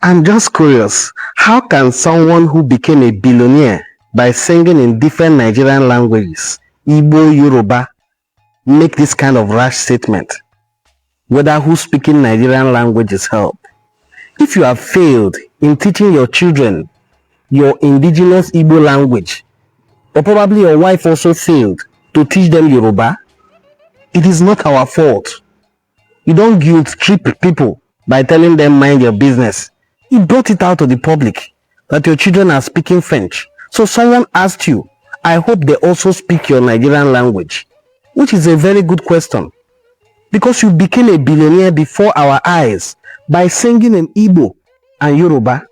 I'm just curious, how can someone who became a billionaire by singing in different Nigerian languages, Igbo, Yoruba, make this kind of rash statement? Whether who speaking Nigerian languages help? If you have failed in teaching your children your indigenous Igbo language, or probably your wife also failed to teach them Yoruba, it is not our fault. You don't guilt trip people by telling them mind your business. You brought it out to the public that your children are speaking French. So someone asked you, I hope they also speak your Nigerian language, which is a very good question. Because you became a billionaire before our eyes by singing in Igbo and Yoruba.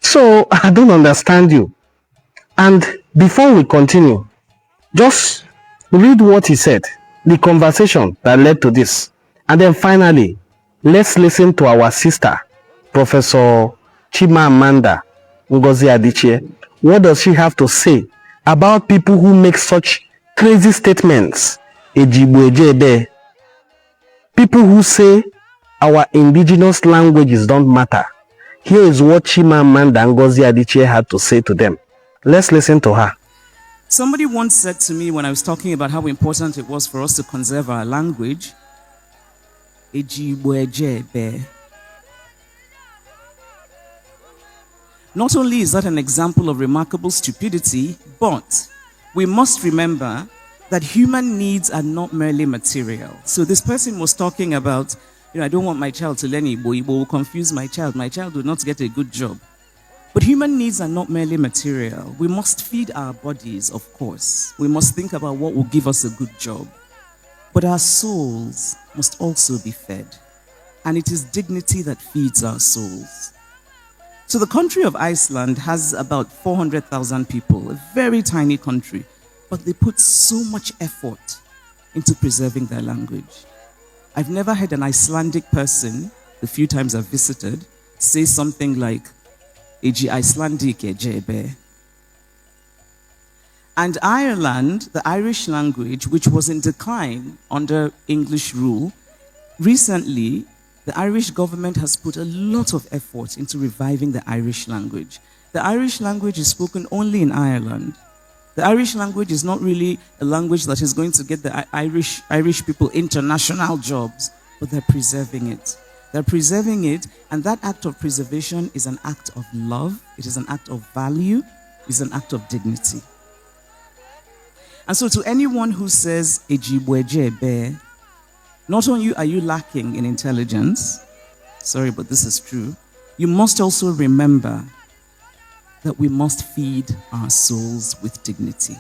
So I don't understand you. And before we continue, just read what he said, the conversation that led to this. And then finally, let's listen to our sister, Professor Chimamanda Ngozi Adichie. What does she have to say about people who make such crazy statements? People who say our indigenous languages don't matter. Here is what Chimamanda Ngozi Adichie had to say to them. Let's listen to her. Somebody once said to me when I was talking about how important it was for us to conserve our language, not only is that an example of remarkable stupidity, but we must remember that human needs are not merely material. So this person was talking about, I don't want my child to learn Igbo. Igbo will confuse my child. My child will not get a good job. But human needs are not merely material. We must feed our bodies, of course. We must think about what will give us a good job. But our souls must also be fed. And it is dignity that feeds our souls. So the country of Iceland has about 400,000 people, a very tiny country, but they put so much effort into preserving their language. I've never heard an Icelandic person, the few times I've visited, say something like, Eji Icelandic ejebe. And Ireland, the Irish language, which was in decline under English rule, recently, the Irish government has put a lot of effort into reviving the Irish language. The Irish language is spoken only in Ireland. The Irish language is not really a language that is going to get the Irish people international jobs, but they're preserving it. They're preserving it, and that act of preservation is an act of love, it is an act of value, it's an act of dignity. And so to anyone who says, Ejibwejebe, not only are you lacking in intelligence, sorry, but this is true, you must also remember that we must feed our souls with dignity.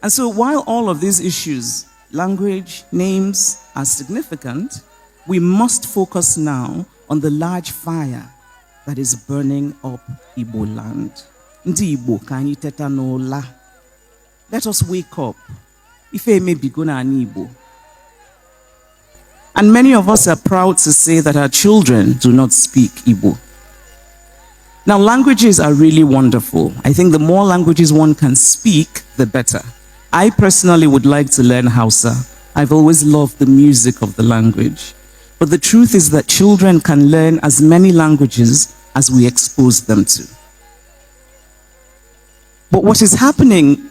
And so while all of these issues, language, names, are significant, we must focus now on the large fire that is burning up Igbo land. Ndi Igbo kanyi teta n'ụla. Let us wake up. Ife emebi go na ani Igbo. And many of us are proud to say that our children do not speak Igbo. Now, languages are really wonderful. I think the more languages one can speak, the better. I personally would like to learn Hausa. I've always loved the music of the language. But the truth is that children can learn as many languages as we expose them to. But what is happening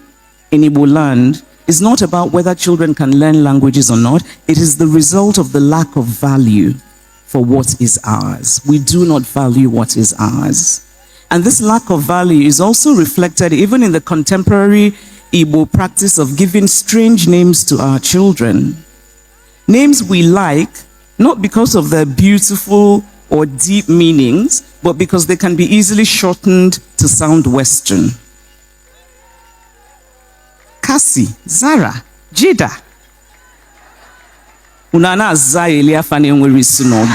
in Igbo land is not about whether children can learn languages or not. It is the result of the lack of value for what is ours. We do not value what is ours. And this lack of value is also reflected even in the contemporary Igbo practice of giving strange names to our children. Names we like, not because of their beautiful or deep meanings, but because they can be easily shortened to sound Western. Cassie, Zara, Jida. Unana Zaelia Fanenweri Synod.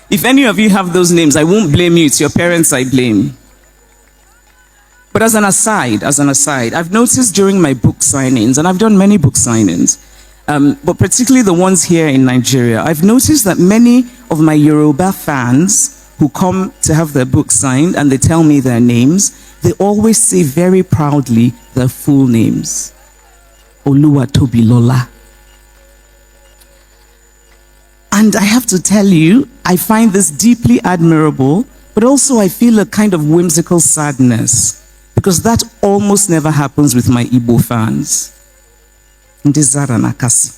If any of you have those names, I won't blame you. It's your parents I blame. But as an aside, I've noticed during my book signings, and I've done many book signings, but particularly the ones here in Nigeria, I've noticed that many of my Yoruba fans who come to have their book signed and they tell me their names, they always say very proudly their full names. Oluwatobilola. And I have to tell you, I find this deeply admirable, but also I feel a kind of whimsical sadness, because that almost never happens with my Igbo fans. Ndizara Nakasi.